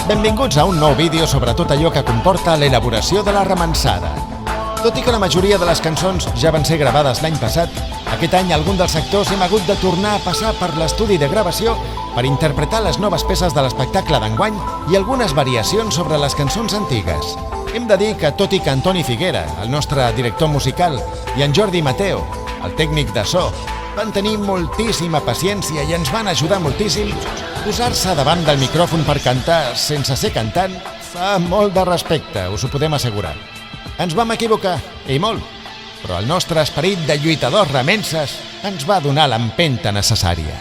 Benvinguts a un nou vídeo sobre tot allò que comporta l'elaboració de la remansada. Tot i que la majoria de les cançons ja van ser gravades l'any passat, aquest any algun dels actors hem hagut de tornar a passar per l'estudi de gravació per interpretar les noves peces de l'espectacle d'enguany i algunes variacions sobre les cançons antigues. Hem de dir que, tot i que Antoni Figuera, el nostre director musical, i en Jordi Mateo, el tècnic de so, van tenir moltíssima paciència i ens van ajudar moltíssim, posar-se davant del micròfon per cantar sense ser cantant fa molt de respecte, us ho podem assegurar. Ens vam equivocar, i molt, però el nostre esperit de lluitadors remenses ens va donar l'empenta necessària.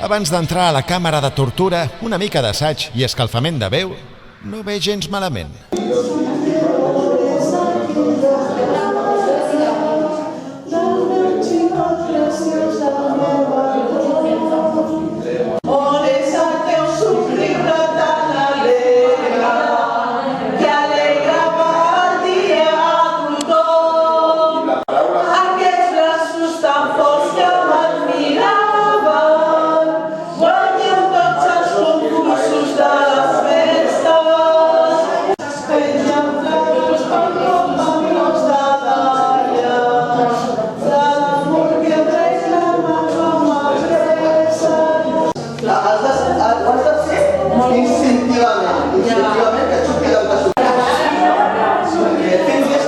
Abans d'entrar a la càmera de tortura, una mica d'assaig i escalfament de veu no ve gens malament.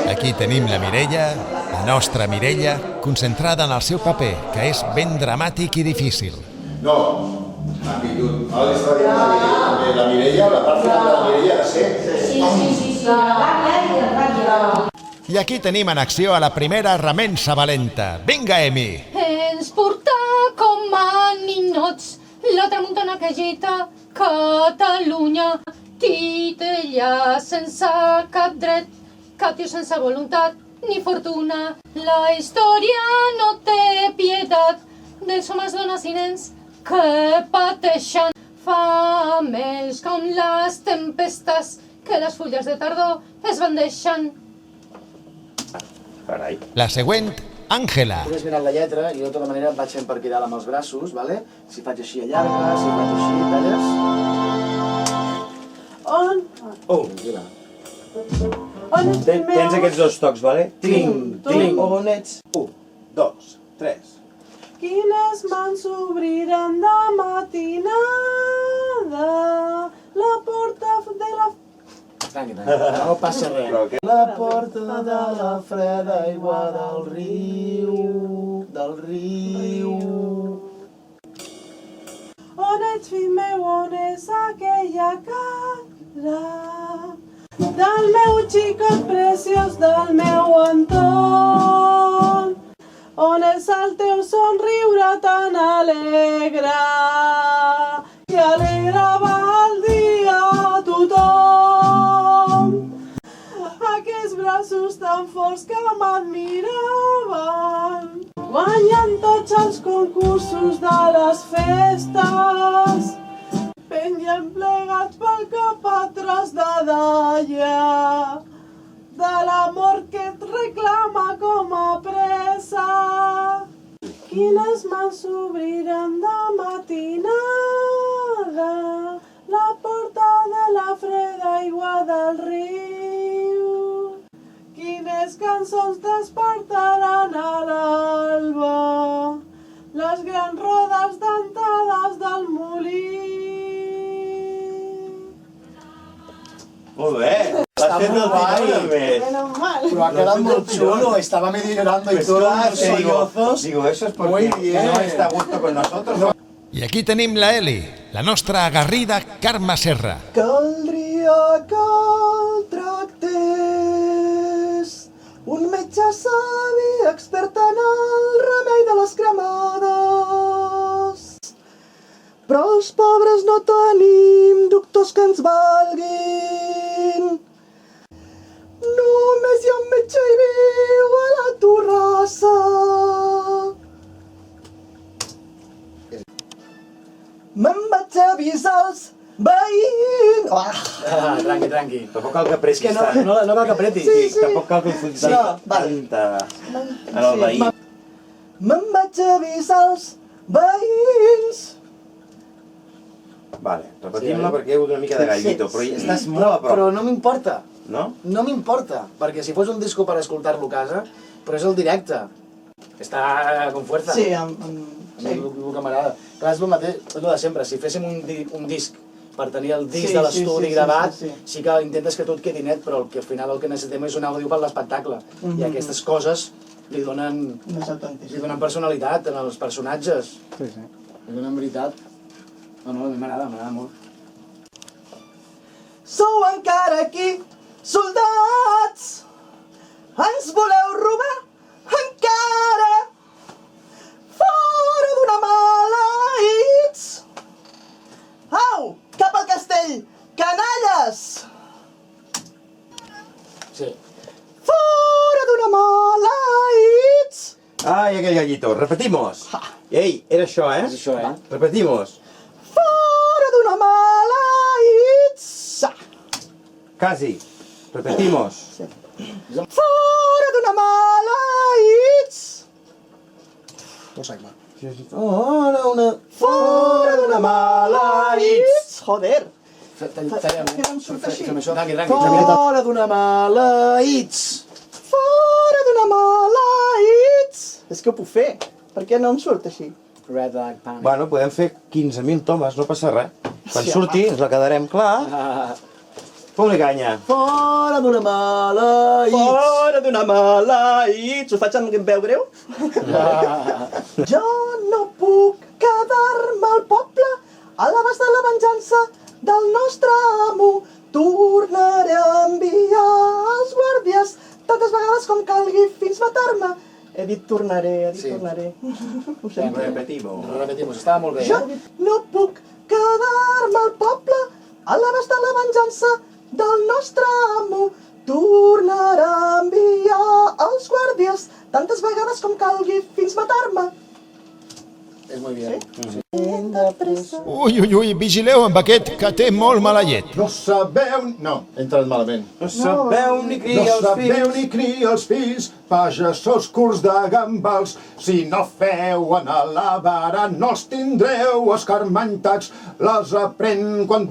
Aquí tenim la Mireia, la nostra Mireia, concentrada en el seu paper, que és ben dramàtic i difícil. No, actitud. Ara li està dient la Mireia, la part final de la Mireia ha de ser... Sí. I aquí tenim en acció a la primera remensa valenta. Vinga, Emi! Ens porta com a ninots la tramuntana que agita Catalunya. Titella sense cap dret, captiu sense voluntat ni fortuna. La història no té pietat dels homes, dones i nens que pateixen fames com les tempestes que les fulles de tardor es van deixant. Carai. La següent, Àngela. Tu has mirat la lletra i jo de tota manera em vaig fent per cridar amb els braços, vale? Si faig així allarga, si faig així, talles... On? Oh, Mira. tens aquests dos tocs, vale? Tling, tling. On ets? 1, 2, 3. Quines mans s'obriran de matinada? La porta de la... Tranqui, no passa res. La porta de la freda aigua del riu, On ets, fill meu, on és aquella cara? Del meu xicot preciós, del meu entorn. On és el teu somriure tan alegre que alegrava el dia a tothom? Aquests braços tan forts que m'admiraven, guanyant tots els concursos de les festes, pengen plegats pel cap a tros de dalla, de l'amor que et reclama com a pressa. Quines mans s'obriran de matinada la porta de la freda aigua del riu? Quines cançons despertaran a l'alba les grans rodes dentades del molí? Molt bé. L'has fet del títol més. Pero ha quedado muy chulo, estaba medio llorando y todo, unos sollozos. Digo, eso es Muy porque bien. no está a gusto con nosotros. I aquí tenim la Eli, la nostra agarrida Carme Serra. Caldria que el tractés un metge savi expert en el remei de les cremades. Però els pobres no tenim doctors que ens valguin. Només hi ha un metge i viu a la torrassa. Me'n vaig avisar els veïns... Tranqui. Tampoc cal que apretis És que tant. no cal que apretis. Sí, tampoc cal que enfotis Sí, tant en el veí. Me'n vaig avisar els veïns Vale, repetim-la perquè hi ha hagut una mica de gallito, però estàs molt a prop. Però no m'importa. No? No m'importa, perquè si fos un disco per escoltar-lo a casa, però és el directe. Està con fuerza. Sí, Sí. El que m'agrada. Clar, és el mateix, és el de sempre. Si féssim un disc per tenir el disc Sí, de l'estudi sí, gravat, sí. sí que intentes que tot quedi net, però al final el que necessitem és un àudio per l'espectacle. I aquestes coses li donen personalitat als personatges. Sí, sí. Li donen veritat. No, a mi m'agrada molt. Sou encara aquí, soldats! Ens voleu robar encara! Fora d'una maleïts! Au, cap al castell, canalles! Sí. Fora d'una maleïts! Ai, aquell gallito, repetimos. Ei, era això, És això, Repetimos. Fora d'una maleïts! Quasi. Repetimos. Fora d'una maleïts! Fora d'una maleïts! Joder! Fem això. Tranqui. Fora d'una maleïts! Fora d'una maleïts! És que ho puc fer. Per què no em surt així? Red Light Panic. Bueno, podem fer 15.000 tomes, no passa res. Quan surti, ens la quedarem clar. Fem-li canya. Fora d'una maleïts! Fora d'una maleïts! Ho faig amb veu greu? Jo no puc quedar-me al poble a l'abast de la venjança del nostre amo. Tornaré a enviar els guàrdies tantes vegades com calgui fins matar-me. He dit tornaré, tornaré. Ho sento. Repetimos, estava molt bé. Jo no puc quedar-me al poble a l'abast de la venjança del nostre amo. Tornarà a enviar els guàrdies tantes vegades com calgui fins matar-me. És molt bé. Ui, vigileu amb aquest que té molt mala llet. No sabeu... No, he entrat malament. No sabeu ni No criar els sabeu fills. ni criar els fills, pagesos curts de gambals. Si no feu anar a la vara, no els tindreu escarmentats. Les aprèn quan...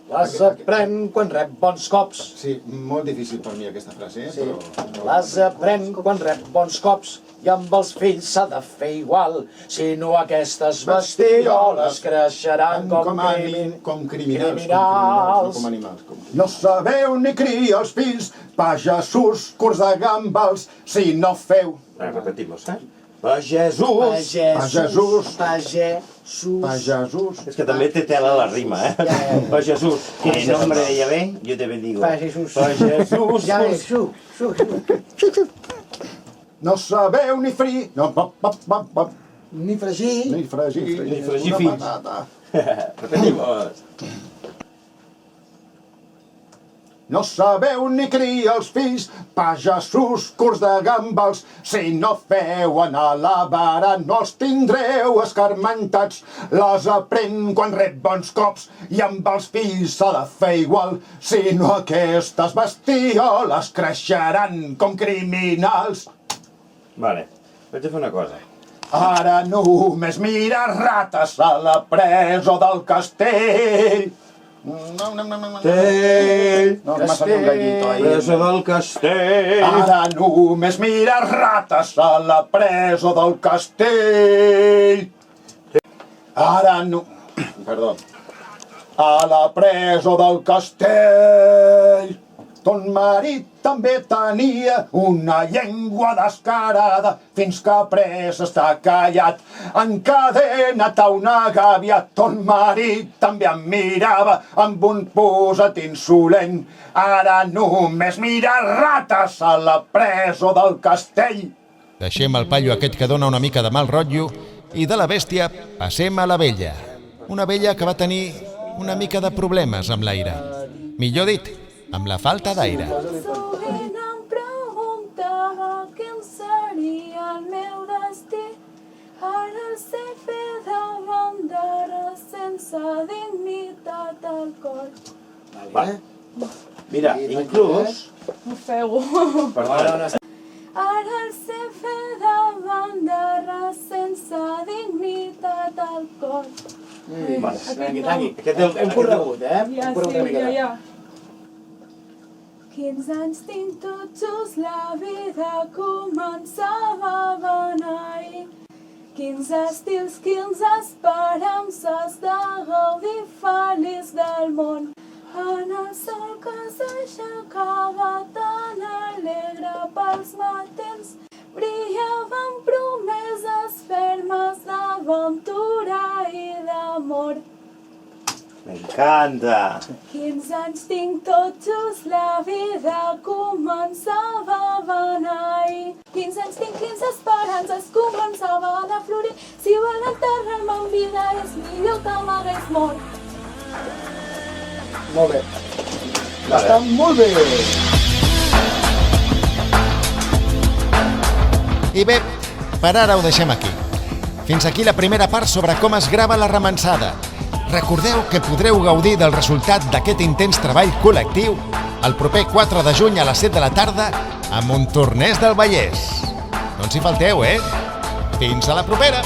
Les aprèn quan rep bons cops. Sí, molt difícil per mi aquesta frase, però... Les aprèn quan rep bons cops. I amb els fills s'ha de fer igual. Si no, aquestes bestioles creixeran com criminals. criminals. No com animals. No sabeu ni criar els fills, pagesos curts de gambals. Si no feu... Repetimos, Pagesos. Pagesos. És que també té tela la rima, Pagesos. Que en nombre de Yahvé, yo te bendigo. Pagesos. No sabeu ni fri... No, Ni fregir. ni fregir. Ni fregir una fills. patata. Repetimos. No sabeu ni criar els fills, pagesos curts de gambals. Si no feu anar a la vara, no els tindreu escarmentats. Les aprèn quan rep bons cops i amb els fills s'ha de fer igual. Si no, aquestes bestioles creixeran com criminals. Vale, vaig a fer una cosa. Ara només mira rates a la presó del castell. No, que m'ha salido un gallito ahí. Presa del castell. Ara només mira rates a la presó del castell. Ara no... Perdó. A la presó del castell. Ton marit també tenia una llengua descarada, fins que pres està callat, encadenat a una gàbia. Ton marit també em mirava amb un posat insolent. Ara només mira rates a la presó del castell. Deixem el paio aquest que dona una mica de mal rotllo i de la bèstia passem a la vella. Una vella que va tenir una mica de problemes amb l'aire. Millor dit, amb la falta d'aire. Sovint em preguntava quin seria el meu destí. Ara el sé fer de bandera sense dignitat al cor. Vale. Mira, inclús... Ho feu. Perdona. Ara el sé fer de bandera sense dignitat al al cor. Tranqui. Hem corregut, Ja, Hem corregut una miqueta. ja. 15 anys tinc tot just, la vida començava a beneir. 15 estils, 15 esperances de gaudir feliç del món. En el sol que s'aixecava tan alegre pels matins, brillaven promeses fermes d'aventura i d'amor. M'encanta! 15 anys tinc tot just, la vida començava a beneir. 15 anys tinc, 15 esperances començaven a florir. Si vol enterrar-me en vida és millor que m'hagués mort. Molt bé. Està molt bé. I bé, per ara ho deixem aquí. Fins aquí la primera part sobre com es grava la remansada. Recordeu que podreu gaudir del resultat d'aquest intens treball col·lectiu el proper 4 de juny a les 7 de la tarda a Montornès del Vallès. No ens hi falteu, Fins a la propera!